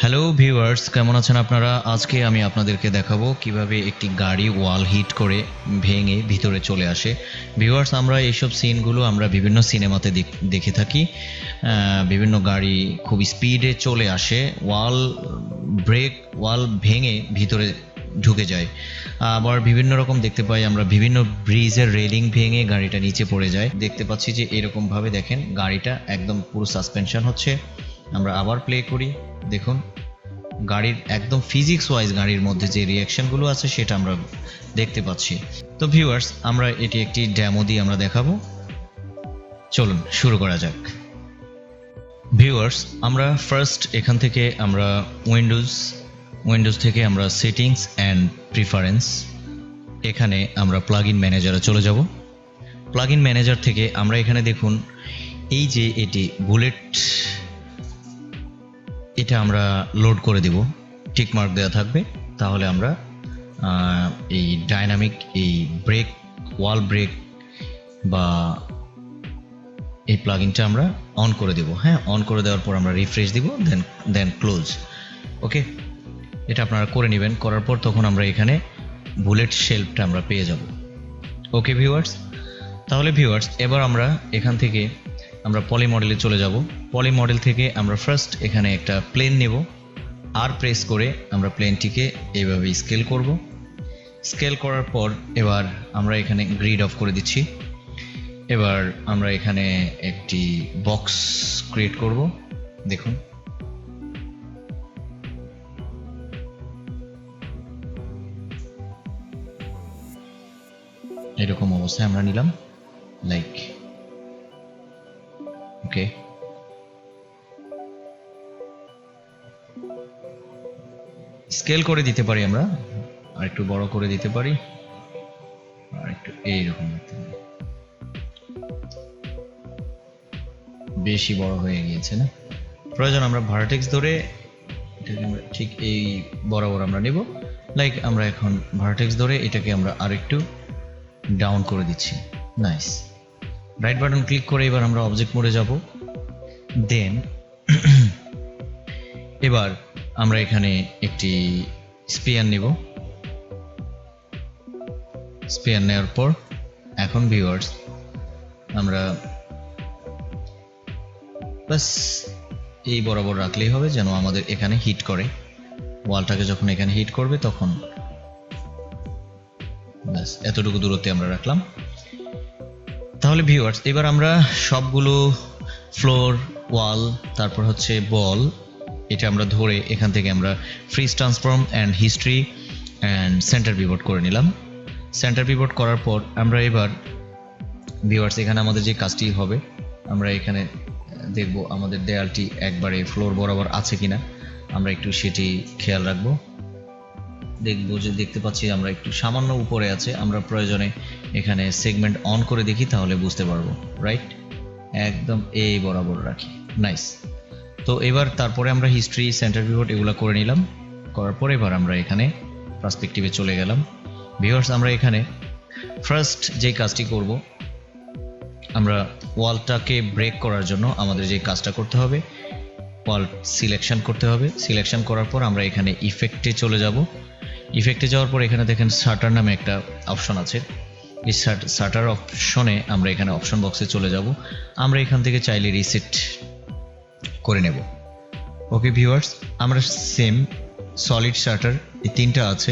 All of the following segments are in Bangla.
হ্যালো ভিউয়ার্স, কেমন আছেন আপনারা? আজকে আমি আপনাদেরকে দেখাবো কিভাবে একটি গাড়ি ওয়াল হিট করে ভেঙে ভিতরে চলে আসে। ভিউয়ার্স, আমরা এইসব সিনগুলো আমরা বিভিন্ন সিনেমাতে দেখে থাকি। বিভিন্ন গাড়ি খুব স্পিডে চলে আসে, ওয়াল ভেঙে ভিতরে ঢুকে যায়। আবার বিভিন্ন রকম দেখতে পাই আমরা, বিভিন্ন ব্রিজের রেলিং ভেঙে গাড়িটা নিচে পড়ে যায়। দেখতে পাচ্ছি যে এরকমভাবে দেখেন গাড়িটা একদম পুরো সাসপেনশন হচ্ছে। আমরা আবার প্লে করি, দেখুন গাড়ির একদম ফিজিক্স ওয়াইজ গাড়ির মধ্যে যে রিয়াকশনগুলো আছে সেটা আমরা দেখতে পাচ্ছি। তো ভিউয়ার্স, আমরা এটি একটি ডেমো দিয়ে আমরা দেখাবো। চলুন শুরু করা যাক। ভিউয়ার্স, আমরা ফার্স্ট এখান থেকে আমরা উইন্ডোজ থেকে আমরা সেটিংস অ্যান্ড প্রিফারেন্স, এখানে আমরা প্লাগইন ম্যানেজারে চলে যাব। প্লাগইন ম্যানেজার থেকে আমরা এখানে দেখুন এই যে এটি বুলেট, এটা আমরা লোড করে দেব, টিক মার্ক দেওয়া থাকবে। তাহলে আমরা এই ডাইনামিক এই ব্রেক, ওয়াল ব্রেক বা এই প্লাগইনটা আমরা অন করে দেব। হ্যাঁ, অন করে দেওয়ার পর আমরা রিফ্রেশ দিব, দেন ক্লোজ। ওকে, এটা আপনারা করে নেবেন। করার পর তখন আমরা এখানে বুলেট শেলফটা আমরা পেয়ে যাব। ওকে ভিউয়ার্স, তাহলে ভিউয়ার্স এবার আমরা এখান থেকে আমরা পলি মডেলে চলে যাব। পলি মডেল থেকে আমরা ফার্স্ট এখানে একটা প্লেন নেব, আর প্রেস করে আমরা প্লেনটিকে এইভাবে স্কেল করব। স্কেল করার পর এবার আমরা এখানে গ্রিড অফ করে দিচ্ছি। এবার আমরা এখানে একটি বক্স ক্রিয়েট করব। দেখুন এরকম অবস্থায় আমরা নিলাম, লাইক ওকে। স্কেল করে দিতে পারি আমরা, আর একটু বড় করে দিতে পারি, আর একটু এইরকম বেশি বড় হয়ে গিয়েছে না, প্রয়োজন আমরা ভার্টেক্স ধরে এটাকে আমরা ঠিক এই বরাবর আমরা নেব। লাইক আমরা এখন ভার্টেক্স ধরে এটাকে আমরা আরেকটু ডাউন করে দিচ্ছি। নাইস। রাইট বাটন ক্লিক করে এবার আমরা অবজেক্ট মোডে যাব। দেন এবার আমরা এখানে একটি স্পিয়ার নেব। স্পিয়ার নেওয়ার পর এখন ভিউয়ার্স আমরা বাস এই বরাবর রাখলেই হবে, যেন আমাদের এখানে হিট করে। ওয়ালটাকে যখন এখানে হিট করবে তখন বাস এতটুকু দূরত্বে আমরা রাখলাম। তাহলে ভিউয়ার্স এবার আমরা সবগুলো ফ্লোর, ওয়াল, তারপর হচ্ছে বল, এটা আমরা ধরে এখান থেকে আমরা fridge transform and history and centre pivot করে নিলাম। সেন্টার পিভট করার পর আমরা এবার ভিউয়ার্স এখানে আমাদের যে কাজটি হবে, আমরা এখানে দেখব আমাদের দেয়ালটি একবারে ফ্লোর বরাবর আছে কিনা, আমরা একটু সেটি খেয়াল রাখবো। দেখবো যে দেখতে পাচ্ছি আমরা একটু সামান্য উপরে আছে, আমরা প্রয়োজনে এখানে সেগমেন্ট অন করে দেখি, তাহলে বুঝতে পারবো। রাইট, একদম এই বরাবর রাখি। নাইস। তো এবার তারপরে আমরা হিস্ট্রি, সেন্টার পিভট এগুলো করে নিলাম। করার পর এবার আমরা এখানে পার্সপেক্টিভে চলে গেলাম। ভিউয়ার্স, আমরা এখানে ফার্স্ট যে কাজটি করব, আমরা ওয়ালটাকে ব্রেক করার জন্য আমাদের যে কাজটা করতে হবে, ওয়াল সিলেকশন করতে হবে। সিলেকশন করার পর আমরা এখানে ইফেক্টে চলে যাব। ইফেক্টে যাওয়ার পর এখানে দেখেন শাটার নামে একটা অপশন আছে। এই শাটার অপশনে আমরা এখানে অপশন বক্সে চলে যাব। আমরা এখান থেকে চাইলে রিসেট করে নেব। ওকে ভিউয়ার্স, আমরা সেম সলিড শাটার, এই তিনটা আছে,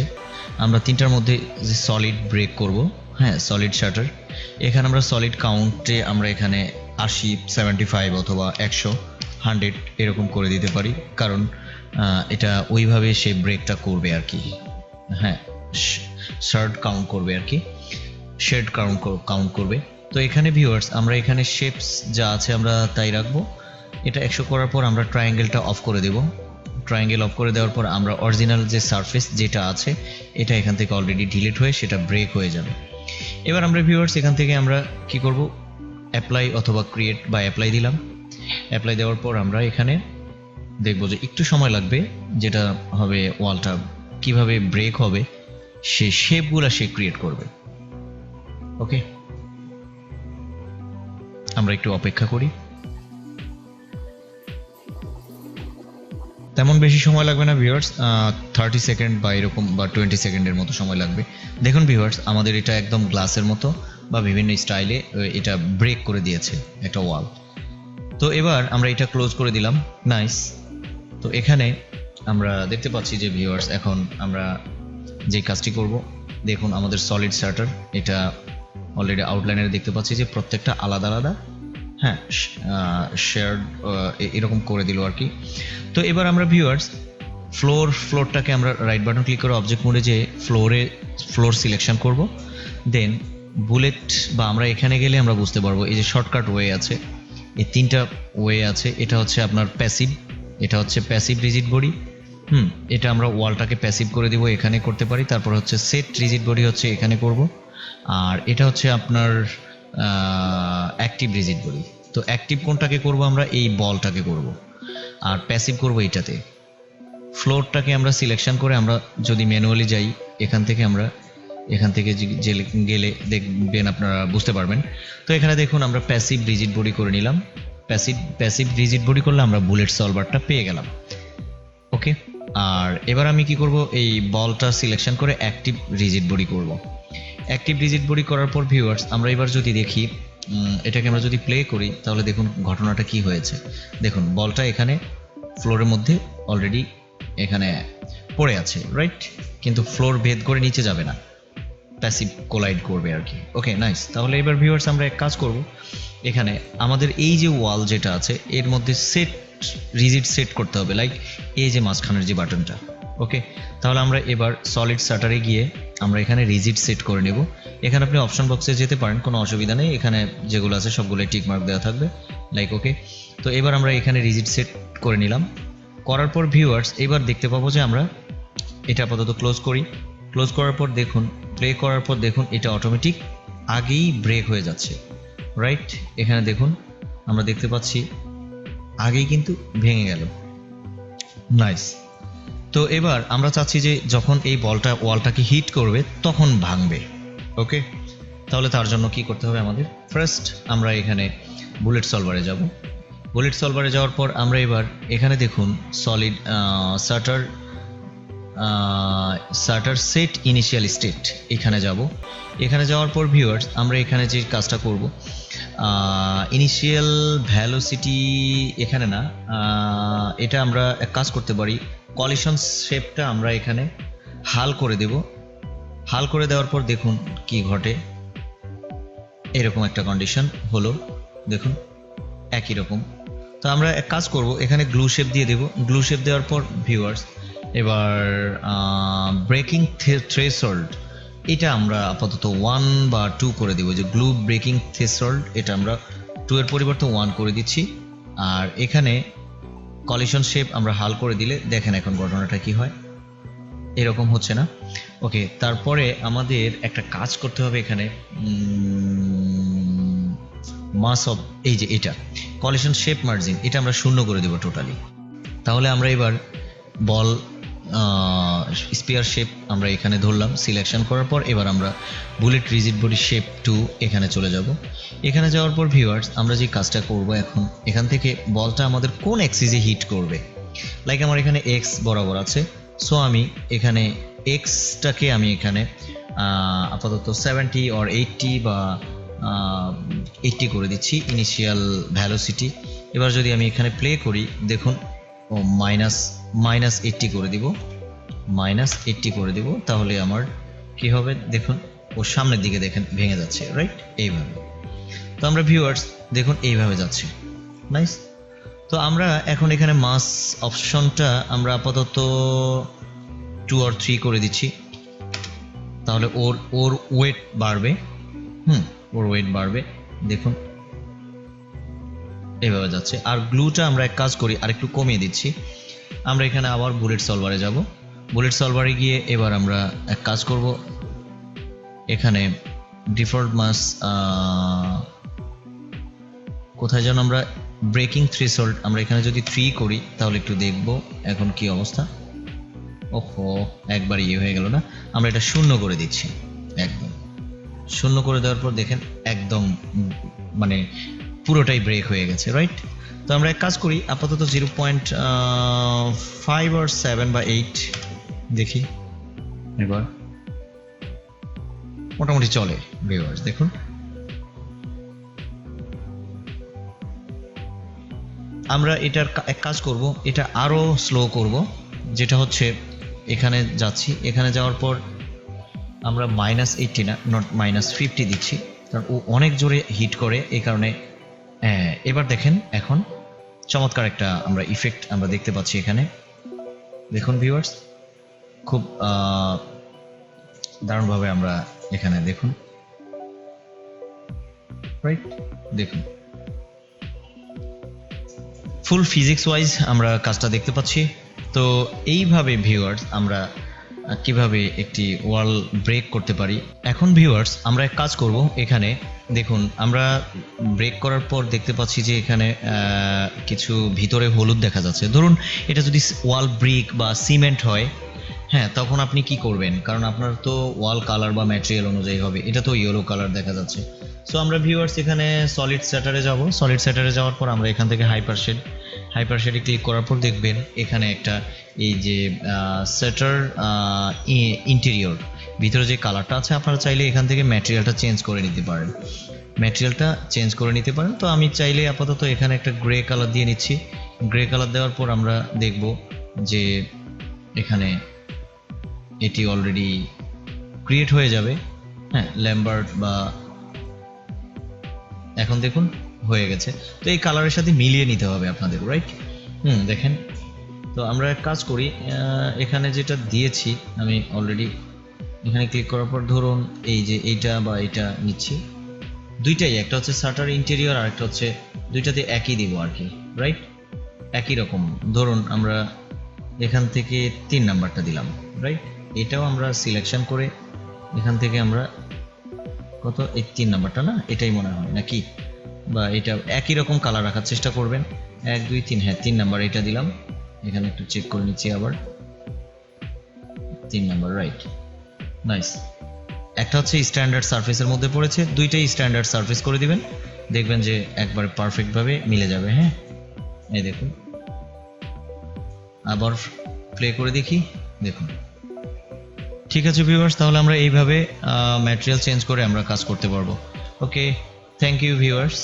আমরা তিনটার মধ্যে যে সলিড ব্রেক করব। হ্যাঁ, সলিড শাটার, এখানে আমরা সলিড কাউন্টে আমরা এখানে 80, 75 অথবা 100, 100 এরকম করে দিতে পারি, কারণ এটা ওইভাবে সে ব্রেকটা করবে আর কি। হ্যাঁ, শার্ট কাউন্ট করবে আর কি, শেড কাউন্ট করবে। তো এখানে ভিউয়ার্স আমরা এখানে শেপস যা আছে আমরা তাই রাখবো। এটা 100 করার পর আমরা ট্রায়াঙ্গেলটা অফ করে দেব। ট্রায়াঙ্গেল অফ করে দেওয়ার পর আমরা অরিজিনাল যে সারফেস যেটা আছে এটা এখান থেকে অলরেডি ডিলিট হয়ে সেটা ব্রেক হয়ে যাবে। এবার আমরা ভিউয়ার্স এখান থেকে আমরা কি করব, অ্যাপ্লাই অথবা ক্রিয়েট বা অ্যাপ্লাই দিলাম। অ্যাপ্লাই দেওয়ার পর আমরা এখানে দেখব যে একটু সময় লাগবে, যেটা হবে ওয়ালটা কিভাবে ব্রেক হবে সেই শেপগুলো সে ক্রিয়েট করবে। ওকে, আমরা একটু অপেক্ষা করি। তেমন বেশি সময় লাগবে না ভিউয়ার্স, 30 সেকেন্ড বা এরকম বা 20 সেকেন্ডের মতো সময় লাগবে। দেখুন ভিউয়ার্স, আমাদের এটা একদম গ্লাসের মতো বা বিভিন্ন স্টাইলে এটা ব্রেক করে দিয়েছে একটা ওয়াল। তো এবার আমরা এটা ক্লোজ করে দিলাম। নাইস। তো এখানে আমরা দেখতে পাচ্ছি যে ভিউয়ার্স, এখন আমরা যে কাজটি করব, দেখুন আমাদের সলিড শাটার এটা অলরেডি আউটলাইনারে দেখতে পাচ্ছি যে প্রত্যেকটা আলাদা আলাদা, হ্যাঁ, শেয়ার্ড এরকম করে দিল আর কি। তো এবার আমরা ভিউয়ার্স ফ্লোরটাকে আমরা রাইট বাটন ক্লিক করে অবজেক্ট মোডে যে ফ্লোর সিলেকশন করব। দেন বুলেট বা আমরা এখানে গেলে আমরা বুঝতে পারবো এই যে শর্টকাট ওয়ে আছে, এই 3টা ওয়ে আছে। এটা হচ্ছে আপনার প্যাসিভ, এটা হচ্ছে প্যাসিভ রিজিড বডি। এটা আমরা ওয়ালটাকে প্যাসিভ করে দিব, এখানে করতে পারি। তারপর হচ্ছে সেট রিজিড বডি হচ্ছে এখানে করব। আর এটা হচ্ছে আপনার অ্যাক্টিভ রিজিড বডি। তো অ্যাক্টিভ কোনটাকে করব আমরা, এই বলটাকে করব, আর প্যাসিভ করব এইটাতে। ফ্লোরটাকে আমরা সিলেকশন করে আমরা যদি ম্যানুয়ালি যাই, এখান থেকে গেলে দেখবেন, আপনারা বুঝতে পারবেন। তো এখানে দেখুন আমরা প্যাসিভ রিজিড বডি করে নিলাম। প্যাসিভ রিজিড বডি করলে আমরা বুলেট সলভারটা পেয়ে গেলাম। ওকে, আর এবার আমি কি করব, এই বলটা সিলেকশন করে অ্যাক্টিভ রিজিড বডি করব। অ্যাক্টিভ রিজিড বডি করার পর ভিউয়ার্স, আমরা এবার যদি দেখি এটাকে আমরা যদি প্লে করি, তাহলে দেখুন ঘটনাটা কি হয়েছে। দেখুন বলটা এখানে ফ্লোরের মধ্যে অলরেডি এখানে পড়ে আছে, রাইট? কিন্তু ফ্লোর ভেদ করে নিচে যাবে না, প্যাসিভ কোলাইড করবে আর কি। ওকে, নাইস। তাহলে এবার ভিউয়ার্স আমরা এক কাজ করব, এখানে আমাদের এই যে ওয়াল যেটা আছে এর মধ্যে রিজিড সেট করতে হবে, লাইক এই যে মাঝখানের যে বাটনটা। ওকে, তাহলে আমরা এবার সলিড শাটারে গিয়ে আমরা এখানে রিজিড সেট করে নেব। এখানে আপনি অপশন বক্সে যেতে পারেন, কোনো অসুবিধা নেই। এখানে যেগুলো আছে সবগুলো টিক মার্ক দেওয়া থাকবে, লাইক ওকে। তো এবার আমরা এখানে রিজিড সেট করে নিলাম। করার পর ভিউয়ার্স এবার দেখতে পাবো যে আমরা এটা আপাতত ক্লোজ করি। ক্লোজ করার পর দেখুন, প্লে করার পর দেখুন এটা অটোমেটিক আগেই ব্রেক হয়ে যাচ্ছে, রাইট? এখানে দেখুন আমরা দেখতে পাচ্ছি আগেই কিন্তু ভেঙে গেল। নাইস। তো এবার আমরা চাচ্ছি যে যখন এই বলটা ওয়ালটাকে হিট করবে তখন ভাঙবে। ওকে, তাহলে তার জন্য কি করতে হবে আমাদের, ফার্স্ট আমরা এখানে বুলেট সলভারে যাব। বুলেট সলভারে যাওয়ার পর আমরা এবার এখানে দেখুন solid shutter set initial state, এখানে যাব। এখানে যাওয়ার পর ভিউয়ার্স আমরা এখানে যে কাজটা করব, ইনিশিয়াল ভ্যালোসিটি এখানে না, এটা আমরা এক কাজ করতে পারি, কলিশন শেপটা আমরা এখানে হাল করে দেব। হাল করে দেওয়ার পর দেখুন কি ঘটে, এরকম একটা কন্ডিশন হলো, দেখুন একই রকম। তো আমরা এক কাজ করব, এখানে গ্লু শেপ দিয়ে দেব। গ্লু শেপ দেওয়ার পর ভিউয়ার্স এবার ব্রেকিং থ্রেশহোল্ড এটা আমরা আপাতত 1 বা 2 করে দেব, যে গ্লু ব্রেকিং থ্রেশহোল্ড এটা আমরা 2 এর পরিবর্তে 1 করে দিচ্ছি। আর এখানে কলিশন শেপ আমরা হাল করে দিলে দেখেন এখন ঘটনাটা কি হয়, এরকম হচ্ছে না। ওকে, তারপরে আমাদের একটা কাজ করতে হবে, এখানে মাস অফ এই যে এটা কলিশন শেপ মার্জিন এটা আমরা 0 করে দেব টোটালি। তাহলে আমরা এবার বল স্পিয়ার শেপ আমরা এখানে ধরলাম, সিলেকশন করার পর এবার আমরা বুলেট রিজিড বডি শেপ 2 এখানে চলে যাব। এখানে যাওয়ার পর ভিউয়ার্স আমরা যে কাজটা করব, এখন এখান থেকে বলটা আমাদের কোন অ্যাক্সিসে হিট করবে, লাইক আমার এখানে এক্স বরাবর আছে। সো আমি এখানে এক্সটাকে আমি এখানে আপাতত 70 or 80 বা 80 করে দিচ্ছি ইনিশিয়াল ভ্যালোসিটি। এবার যদি আমি এখানে প্লে করি দেখুন, ও -80 করে দিব, -80 করে দিব। তাহলে আমার কি হবে দেখুন, ও সামনের দিকে দেখেন ভেঙে যাচ্ছে, রাইট? এইভাবে। তো আমরা ভিউয়ার্স দেখুন এইভাবে যাচ্ছে, নাইস। তো আমরা এখন এখানে মাস অপশনটা আমরা আপাতত 2 or 3 করে দিচ্ছি। তাহলে ওর ওয়েট বাড়বে, ওর ওয়েট বাড়বে, দেখুন এইভাবে যাচ্ছে। আর গ্লুটা আমরা এক কাজ করি, আর একটু কমিয়ে দিচ্ছি। আমরা এখানে আবার বুলেট সলভারে যাব। বুলেট সলভারে গিয়ে এবার আমরা এক কাজ করব, এখানে ডিফল্ট মাস কোথায় যেন আমরা ব্রেকিং থ্রেশহোল্ড আমরা এখানে যদি 3 করি তাহলে একটু দেখব এখন কি অবস্থা। ওহো, একবার ইয়ে হয়ে গেল না। আমরা এটা 0 করে দিচ্ছি, একদম 0 করে দেওয়ার পর দেখেন একদম মানে পুরোটাই ব্রেক হয়ে গেছে, রাইট? তো আমরা এক কাজ করি, আপাতত 0.5 or 7 বা 8 দেখি এবার। মোটামুটি চলে ভিউয়ার্স, দেখুন। আমরা এটার এক কাজ করব, এটা আরো স্লো করব, যেটা হচ্ছে এখানে যাচ্ছি, এখানে যাওয়ার পর আমরা -80 না, নট -50 দিচ্ছি, কারণ ও অনেক জোরে হিট করে, এই কারণে। এবার দেখেন, এখন চমৎকার একটা আমরা ইফেক্ট আমরা দেখতে পাচ্ছি এখানে, দেখুন ভিউয়ার্স, খুব দারুণভাবে আমরা এখানে দেখুন, রাইট? দেখুন ফুল ফিজিক্স ওয়াইজ আমরা কাজটা দেখতে পাচ্ছি। তো এইভাবে ভিউয়ার্স আমরা কিভাবে একটি ওয়াল ব্রেক করতে পারি। এখন ভিউয়ার্স আমরা এক কাজ করব, এখানে দেখুন আমরা ব্রেক করার পর দেখতে পাচ্ছি যে এখানে কিছু ভিতরে হলুদ দেখা যাচ্ছে। ধরুন এটা যদি ওয়াল ব্রিক বা সিমেন্ট হয়, হ্যাঁ, তখন আপনি কি করবেন, কারণ আপনার তো ওয়াল কালার বা ম্যাটেরিয়াল অনুযায়ী হবে। এটা তো ইয়েলো কালার দেখা যাচ্ছে। সো আমরা ভিউয়ার্স এখানে সলিড সেটারে যাব, সলিড সেটারে যাওয়ার পর আমরা এখান থেকে হাইপার শেডে ক্লিক করার পর দেখবেন এখানে একটা এই যে সেটার ইন্টেরিয়র ভিতরে যে কালারটা আছে, আপনারা চাইলে এখান থেকে ম্যাটেরিয়ালটা চেঞ্জ করে নিতে পারেন। তো আমি চাইলে আপাতত এখানে একটা গ্রে কালার দিয়ে নিচ্ছি। গ্রে কালার দেওয়ার পর আমরা দেখব যে এখানে এটি অলরেডি ক্রিয়েট হয়ে যাবে, হ্যাঁ, ল্যাম্বার্ট বা এখন দেখুন হয়ে গেছে। তো এই কালারের সাথে মিলিয়ে নিতে হবে আপনাদের, রাইট? দেখেন। তো আমরা এক কাজ করি, এখানে যেটা দিয়েছি আমি অলরেডি, এখানে ক্লিক করার পর ধরুন এই যে এইটা বা এটা নিচ্ছি, দুইটাই, একটা হচ্ছে শাটার ইন্টেরিয়র আর একটা হচ্ছে, দুইটাতে একই দিব আর কি, রাইট? একই রকম। ধরুন আমরা এখান থেকে 3 নাম্বারটা দিলাম, রাইট? এটাও আমরা সিলেকশন করে এখান থেকে আমরা কত, এই 3 নাম্বারটা না, এটাই মনে হয় নাকি, বা এটা একই রকম কালার রাখার চেষ্টা করবেন। 1 2 3, হ্যাঁ 3 নাম্বার এটা দিলাম। এখানে একটু চেক করে নিচ্ছি আবার, 3 নাম্বার, রাইট? নাইস। একটা হচ্ছে স্ট্যান্ডার্ড সারফেসের মধ্যে পড়েছে, দুইটাই স্ট্যান্ডার্ড সারফেস করে দিবেন, দেখবেন যে একবারে পারফেক্ট ভাবে মিলে যাবে। হ্যাঁ, এই দেখুন, আবার প্লে করে দেখি, দেখুন। ঠিক আছে ভিউয়ার্স, তাহলে আমরা এইভাবে ম্যাটেরিয়াল চেঞ্জ করে আমরা কাজ করতে পারবো। ওকে, থ্যাংক ইউ ভিউয়ার্স।